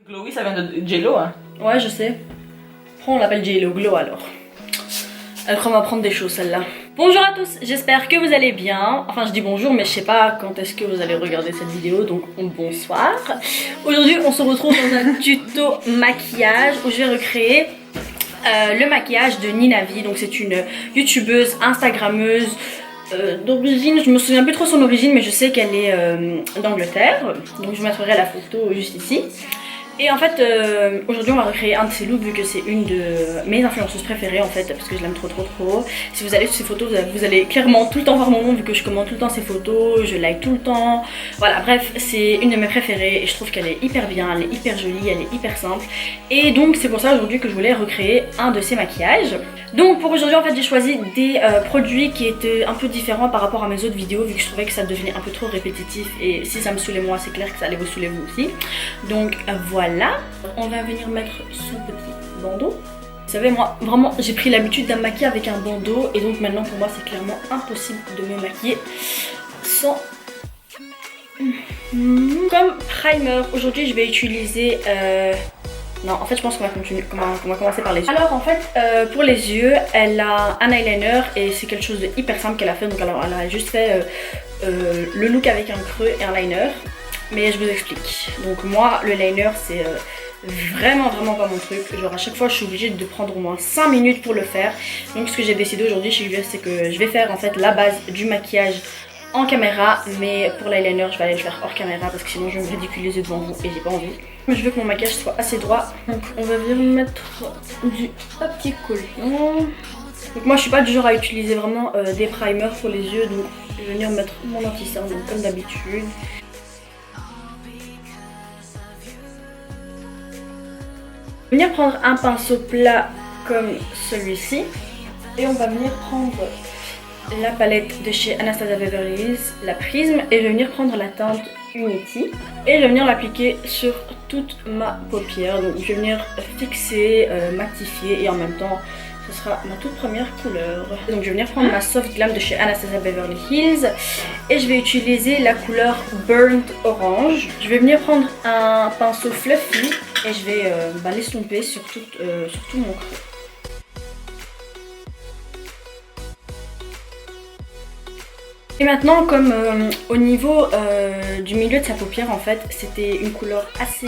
Glowy, ça vient de J-Lo, hein. Ouais, je sais. Pourquoi on l'appelle J-Lo Glow alors? Elle croit m'apprendre des choses celle-là. Bonjour à tous, j'espère que vous allez bien. Enfin je dis bonjour mais je sais pas quand est-ce que vous allez regarder cette vidéo, donc bonsoir. Aujourd'hui on se retrouve dans un tuto maquillage où je vais recréer le maquillage de Ninavi. Donc c'est une youtubeuse, instagrammeuse d'origine, je me souviens plus trop son origine mais je sais qu'elle est d'Angleterre. Donc je mettrai la photo juste ici. Et en fait, aujourd'hui on va recréer un de ses looks vu que c'est une de mes influenceuses préférées en fait, parce que je l'aime trop. Si vous allez sur ses photos, vous allez clairement tout le temps voir mon nom vu que je commente tout le temps ses photos, je like tout le temps. Voilà, bref, c'est une de mes préférées et je trouve qu'elle est hyper bien, elle est hyper jolie, elle est hyper simple. Et donc c'est pour ça aujourd'hui que je voulais recréer un de ses maquillages. Donc pour aujourd'hui en fait j'ai choisi des produits qui étaient un peu différents par rapport à mes autres vidéos vu que je trouvais que ça devenait un peu trop répétitif et si ça me saoulait moi c'est clair que ça allait vous saouler vous aussi. Donc voilà, on va venir mettre son petit bandeau. Vous savez moi vraiment j'ai pris l'habitude d'un maquiller avec un bandeau et donc maintenant pour moi c'est clairement impossible de me maquiller sans... Comme primer, aujourd'hui je vais utiliser... Non, en fait je pense qu'on va commencer par les yeux. Alors en fait pour les yeux, elle a un eyeliner et c'est quelque chose de hyper simple qu'elle a fait. Donc alors, elle a juste fait le look avec un creux et un liner. Mais je vous explique. Donc moi le liner c'est vraiment pas mon truc. Genre à chaque fois je suis obligée de prendre au moins 5 minutes pour le faire. Donc ce que j'ai décidé aujourd'hui c'est que je vais faire en fait la base du maquillage en caméra, mais pour l'eyeliner je vais aller le faire hors caméra parce que sinon je vais me ridiculiser devant vous et j'ai pas envie. Je veux que mon maquillage soit assez droit, donc on va venir mettre du petit collant. Donc moi je suis pas du genre à utiliser vraiment des primers pour les yeux, donc je vais venir mettre mon anti-cerne comme d'habitude. Je vais venir prendre un pinceau plat comme celui-ci et on va venir prendre la palette de chez Anastasia Beverly Hills, la Prisme, et je vais venir prendre la teinte Unity et je vais venir l'appliquer sur toute ma paupière. Donc je vais venir fixer, matifier et en même temps ce sera ma toute première couleur. Donc je vais venir prendre ma Soft Glam de chez Anastasia Beverly Hills et je vais utiliser la couleur Burnt Orange. Je vais venir prendre un pinceau fluffy et je vais l'estomper sur tout mon creux. Et maintenant comme au niveau du milieu de sa paupière en fait c'était une couleur assez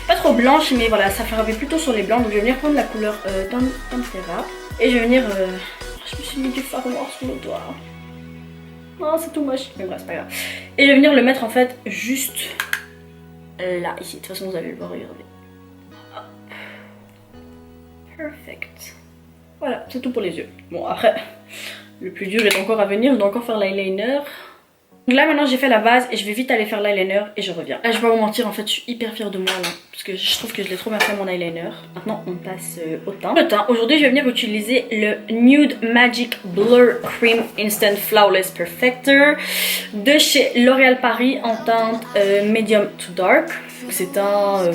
pas trop blanche mais voilà ça fait plutôt sur les blancs, donc je vais venir prendre la couleur Tempera et je vais venir je me suis mis du fard noir sur le doigt. Non c'est tout moche mais bref c'est pas grave. Et je vais venir le mettre en fait juste là ici, de toute façon vous allez le voir, regardez. Perfect. Voilà, c'est tout pour les yeux. Bon après le plus dur est encore à venir, je dois encore faire l'eyeliner. Donc là maintenant j'ai fait la base et je vais vite aller faire l'eyeliner et je reviens. Là je vais pas vous mentir, en fait je suis hyper fière de moi là, parce que je trouve que je l'ai trop bien fait mon eyeliner. Maintenant on passe au teint. Le teint, aujourd'hui je vais venir utiliser le Nude Magic Blur Cream Instant Flawless Perfector de chez L'Oréal Paris en teinte Medium to Dark. C'est un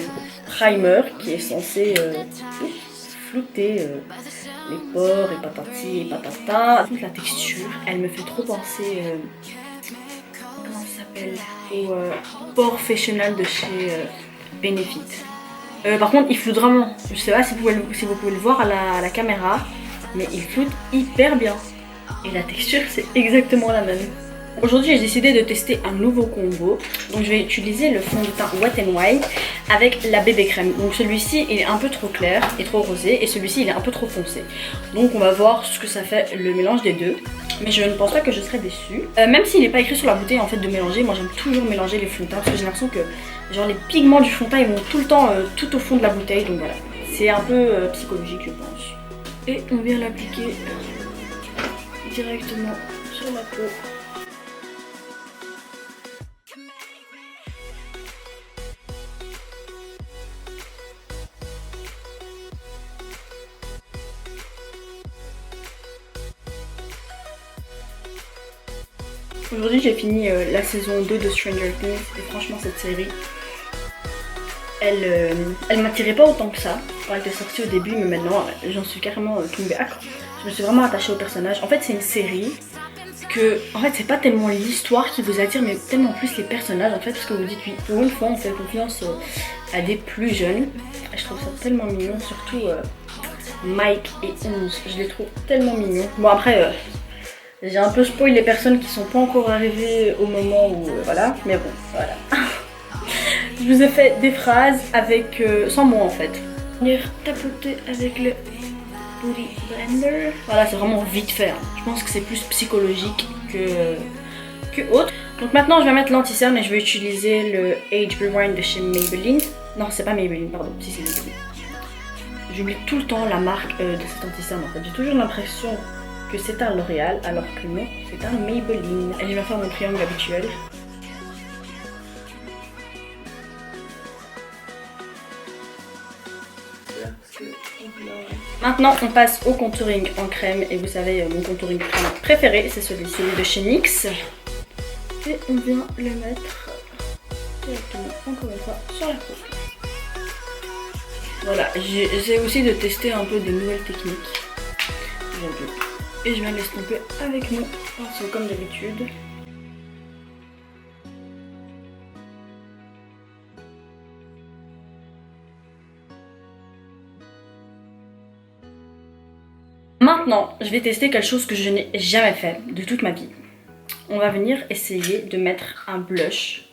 primer qui est censé flouter les pores et patati et patata. Toute la texture, elle me fait trop penser comment ça s'appelle, au Porefessional de chez Benefit. Par contre il floute vraiment, je sais pas si vous pouvez le voir à la caméra, mais il floute hyper bien et la texture c'est exactement la même. Aujourd'hui j'ai décidé de tester un nouveau combo, donc je vais utiliser le fond de teint Wet n Wild avec la bébé crème. Donc celui-ci il est un peu trop clair et trop rosé et celui-ci il est un peu trop foncé. Donc on va voir ce que ça fait le mélange des deux, mais je ne pense pas que je serai déçue. Même s'il n'est pas écrit sur la bouteille en fait de mélanger, moi j'aime toujours mélanger les fonds de teint parce que j'ai l'impression que genre les pigments du fond de teint ils vont tout le temps tout au fond de la bouteille, donc voilà. C'est un peu psychologique je pense. Et on vient l'appliquer directement sur la peau. Aujourd'hui j'ai fini la saison 2 de Stranger Things et franchement cette série elle m'attirait pas autant que ça quand elle était sortie au début, mais maintenant j'en suis carrément tombée accro. Je me suis vraiment attachée au personnage. En fait c'est une série que en fait c'est pas tellement l'histoire qui vous attire mais tellement plus les personnages en fait, parce que vous dites oui, pour une fois on fait confiance à des plus jeunes. Et je trouve ça tellement mignon, surtout Mike et Onze, je les trouve tellement mignons. Bon après j'ai un peu spoil les personnes qui sont pas encore arrivées au moment où voilà, mais bon voilà. Je vous ai fait des phrases avec sans mots en fait. Venir tapoter avec le Booty Blender. Voilà, c'est vraiment vite fait. Hein. Je pense que c'est plus psychologique que autre. Donc maintenant je vais mettre l'anti-cerne et je vais utiliser le Age Rewind de chez Maybelline. Non, c'est pas Maybelline, pardon, si c'est Maybelline. J'oublie tout le temps la marque de cet anti-cerne en fait. J'ai toujours l'impression que c'est un L'Oréal alors que non, c'est un Maybelline. Et je vais faire mon triangle habituel. Maintenant on passe au contouring en crème et vous savez mon contouring crème préféré c'est celui-ci de chez NYX. Et on vient le mettre directement encore une fois sur la peau. Voilà, j'essaie aussi de tester un peu de nouvelles techniques. Et je viens l'estomper avec mon pinceau comme d'habitude. Maintenant, je vais tester quelque chose que je n'ai jamais fait de toute ma vie. On va venir essayer de mettre un blush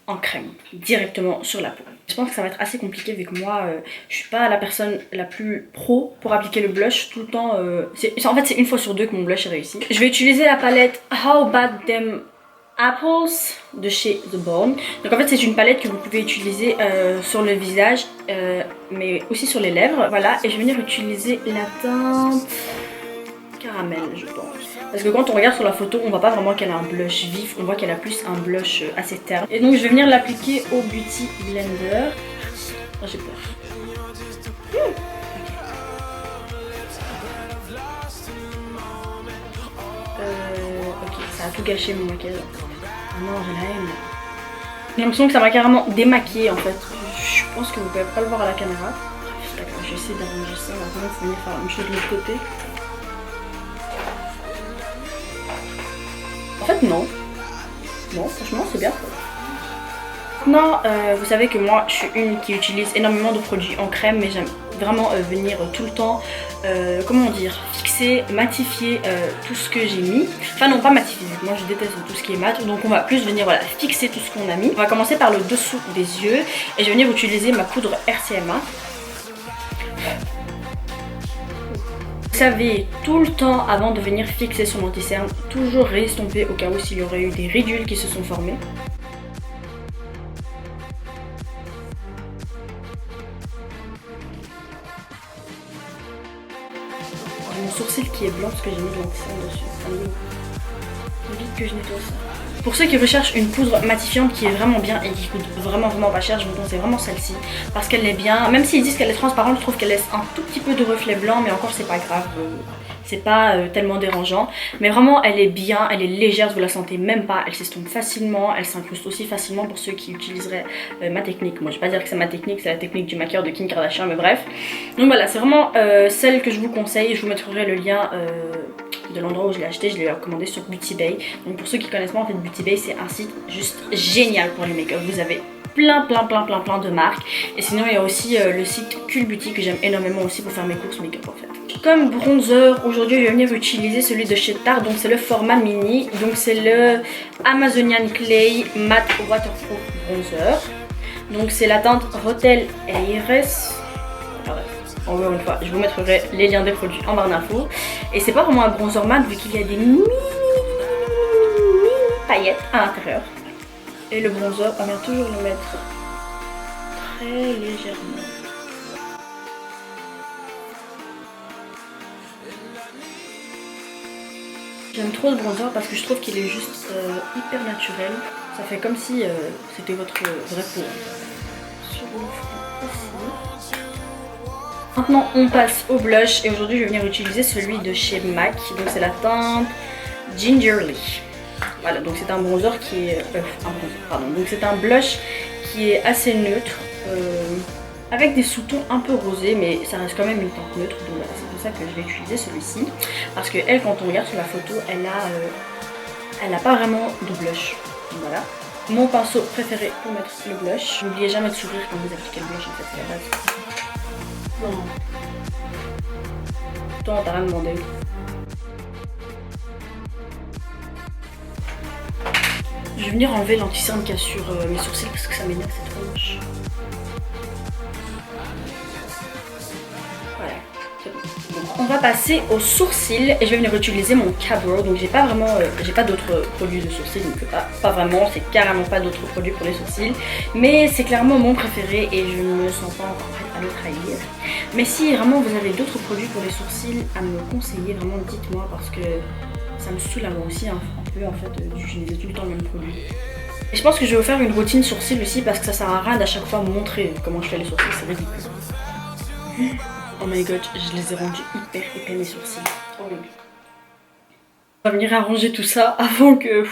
en crème directement sur la peau. Je pense que ça va être assez compliqué vu que moi, je suis pas la personne la plus pro pour appliquer le blush tout le temps. En fait, c'est une fois sur deux que mon blush est réussi. Je vais utiliser la palette How Bad Them Apples de chez The Balm. Donc en fait, c'est une palette que vous pouvez utiliser sur le visage, mais aussi sur les lèvres. Voilà, et je vais venir utiliser la teinte caramel, je pense. Parce que quand on regarde sur la photo, on voit pas vraiment qu'elle a un blush vif, on voit qu'elle a plus un blush assez terne. Et donc je vais venir l'appliquer au Beauty Blender. Oh, j'ai peur. Ok, ça a tout gâché mon maquillage. Ah non, j'ai la haine. J'ai l'impression que ça m'a carrément démaquillée en fait. Je pense que vous pouvez pas le voir à la caméra. D'accord, je vais essayer d'arranger ça. Maintenant, il faut venir faire la même chose de l'autre côté. En fait non, non franchement c'est bien. Maintenant vous savez que moi je suis une qui utilise énormément de produits en crème, mais j'aime vraiment venir tout le temps, comment dire, fixer, matifier tout ce que j'ai mis. Enfin non, pas matifier, moi je déteste tout ce qui est mat, donc on va plus venir voilà, fixer tout ce qu'on a mis. On va commencer par le dessous des yeux et je vais venir utiliser ma poudre RCMA. Vous savez, tout le temps avant de venir fixer son anti-cerne, toujours réestomper au cas où s'il y aurait eu des ridules qui se sont formées. J'ai mon sourcil qui est blanc parce que j'ai mis de l'anti-cerne dessus. Il faut vite que je nettoie ça. Pour ceux qui recherchent une poudre matifiante qui est vraiment bien et qui coûte vraiment pas cher, je vous conseille vraiment celle-ci parce qu'elle est bien. Même s'ils disent qu'elle est transparente, je trouve qu'elle laisse un tout petit peu de reflet blanc, mais encore c'est pas grave, c'est pas tellement dérangeant. Mais vraiment elle est bien, elle est légère, vous la sentez même pas, elle s'estompe facilement, elle s'incruste aussi facilement pour ceux qui utiliseraient ma technique. Moi je vais pas dire que c'est ma technique, c'est la technique du maquilleur de Kim Kardashian, mais bref. Donc voilà, c'est vraiment celle que je vous conseille, je vous mettrai le lien de l'endroit où je l'ai acheté, je l'ai recommandé sur Beauty Bay. Donc pour ceux qui connaissent pas, en fait Beauty Bay c'est un site juste génial pour les make-up. Vous avez plein de marques. Et sinon il y a aussi le site Cool Beauty que j'aime énormément aussi pour faire mes courses make-up en fait. Comme bronzer, aujourd'hui je vais venir utiliser celui de chez Tarte, donc c'est le format mini. Donc c'est le Amazonian Clay Matte Waterproof Bronzer. Donc c'est la teinte Hotel Aires. Encore une fois, je vous mettrai les liens des produits en barre d'infos. Et c'est pas vraiment un bronzer mat vu qu'il y a des mini paillettes à l'intérieur. Et le bronzer, on vient toujours le mettre très légèrement. J'aime trop le bronzer parce que je trouve qu'il est juste hyper naturel. Ça fait comme si c'était votre vraie peau. Sur le front aussi. Maintenant on passe au blush et aujourd'hui je vais venir utiliser celui de chez MAC. Donc c'est la teinte Gingerly. Voilà, donc c'est un bronzer qui est... donc c'est un blush qui est assez neutre. Avec des sous-tons un peu rosés, mais ça reste quand même une teinte neutre. Donc voilà, c'est pour ça que je vais utiliser celui-ci. Parce que elle, quand on regarde sur la photo, elle a Elle n'a pas vraiment de blush. Voilà. Mon pinceau préféré pour mettre le blush. N'oubliez jamais de sourire quand vous appliquez le blush, en fait, c'est la base. Non. Toi, on t'a rien demandé. Je vais venir enlever l'anti-cerne qu'il y a sur mes sourcils parce que ça m'énerve, c'est trop moche. Voilà, c'est bon. On va passer aux sourcils et je vais venir utiliser mon Cabro. Donc j'ai pas vraiment, j'ai pas d'autres produits de sourcils, donc pas vraiment, c'est carrément pas d'autres produits pour les sourcils. Mais c'est clairement mon préféré et je ne me sens pas encore prête à le trahir. Mais si vraiment vous avez d'autres produits pour les sourcils à me conseiller, vraiment dites-moi parce que ça me saoule à moi aussi un peu en fait d'utiliser tout le temps le même produit. Et je pense que je vais vous faire une routine sourcils aussi parce que ça sert à rien d'à chaque fois montrer comment je fais les sourcils, c'est ridicule. Oh my god, je les ai rendus hyper épais mes sourcils. Horrible. On va venir arranger tout ça avant que...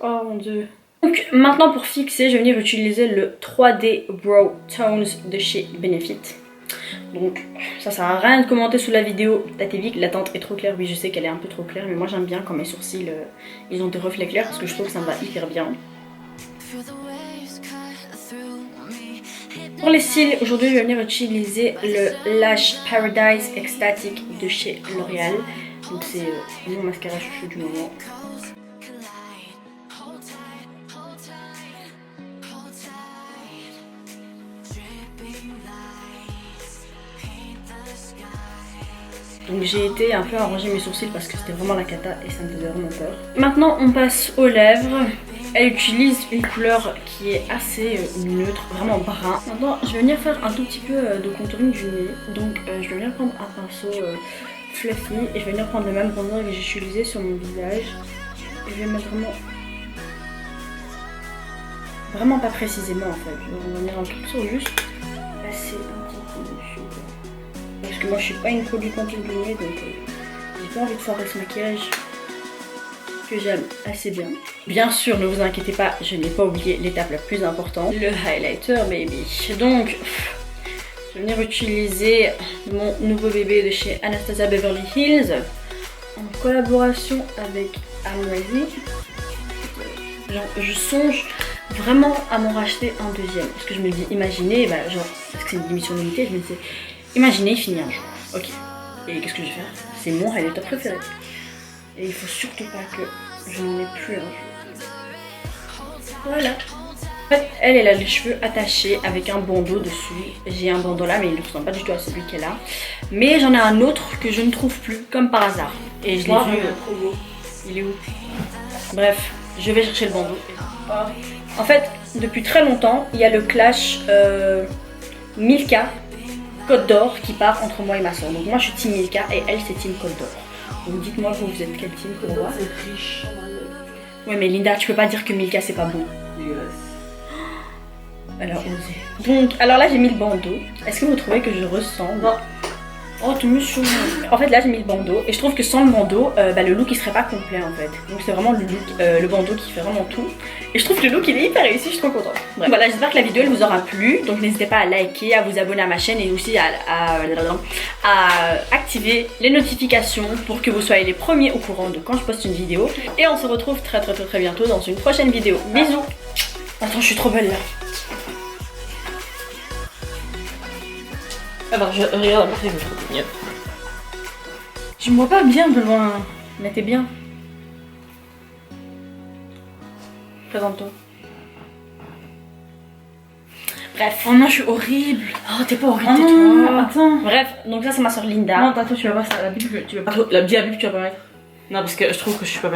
Oh mon dieu. Donc maintenant pour fixer, je vais venir utiliser le 3D Brow Tones de chez Benefit. Donc ça sert à rien de commenter sous la vidéo. Tatevic, la teinte est trop claire. Oui, je sais qu'elle est un peu trop claire, mais moi j'aime bien quand mes sourcils ils ont des reflets clairs parce que je trouve que ça me va hyper bien. Pour les cils, aujourd'hui je vais venir utiliser le Lash Paradise Ecstatic de chez L'Oréal. Donc c'est mon mascara chouchou du moment. Donc j'ai été un peu arranger mes sourcils parce que c'était vraiment la cata et ça me faisait vraiment peur. Maintenant on passe aux lèvres. Elle utilise une couleur qui est assez neutre, vraiment brun. Maintenant je vais venir faire un tout petit peu de contouring du nez. Donc je vais venir prendre un pinceau fluffy et je vais venir prendre le même bronzer que j'ai utilisé sur mon visage. Et je vais mettre vraiment pas précisément en fait. Je vais venir un tout sur juste passer un petit peu dessus. Parce que moi je suis pas une produit contour du nez donc j'ai pas envie de foirer ce maquillage que j'aime assez bien. Bien sûr, ne vous inquiétez pas, je n'ai pas oublié l'étape la plus importante, le highlighter baby. Donc, je vais venir utiliser mon nouveau bébé de chez Anastasia Beverly Hills en collaboration avec Amrezy. Je songe vraiment à m'en racheter un deuxième parce que je me dis, imaginez, genre, parce que c'est une émission limitée, je me disais, imaginez, il finit un jour. Ok, et qu'est-ce que je vais faire? C'est mon highlighter préféré. Et il faut surtout pas que je n'en ai plus un jour. Voilà. En fait, elle a les cheveux attachés avec un bandeau dessus. J'ai un bandeau là, mais il ne ressemble pas du tout à celui qu'elle a. Mais j'en ai un autre que je ne trouve plus, comme par hasard. Et je l'ai vu. Il est où? Bref, je vais chercher le bandeau. En fait, depuis très longtemps, il y a le clash Milka Côte d'Or qui part entre moi et ma soeur. Donc moi je suis team Milka et elle c'est team Côte d'Or. Donc dites-moi vous êtes quel team pour moi. C'est riche. Ouais mais Linda, tu peux pas dire que Milka c'est pas bon. Elle a osé. Donc alors là j'ai mis le bandeau. Est-ce que vous trouvez que je ressemble? Non. Oh tu me choues. En fait là j'ai mis le bandeau et je trouve que sans le bandeau le look il serait pas complet en fait. Donc c'est vraiment le look, le bandeau qui fait vraiment tout. Et je trouve que le look il est hyper réussi, je suis trop contente. Bref. Voilà, j'espère que la vidéo elle vous aura plu. Donc n'hésitez pas à liker, à vous abonner à ma chaîne et aussi à activer les notifications pour que vous soyez les premiers au courant de quand je poste une vidéo. Et on se retrouve très bientôt dans une prochaine vidéo. Bisous. Attends, je suis trop belle là. Alors je regarde après je trouve mieux. Je me vois pas bien de loin. Mais t'es bien. Présente-toi. Bref. Oh non, je suis horrible. Oh, t'es pas horrible, Oh tais-toi. attends. Bref, donc ça c'est ma soeur Linda. Non, attends, tu vas pas ça. La Bible, tu vas pas. La Bible, tu vas pas mettre. Non, parce que je trouve que je suis pas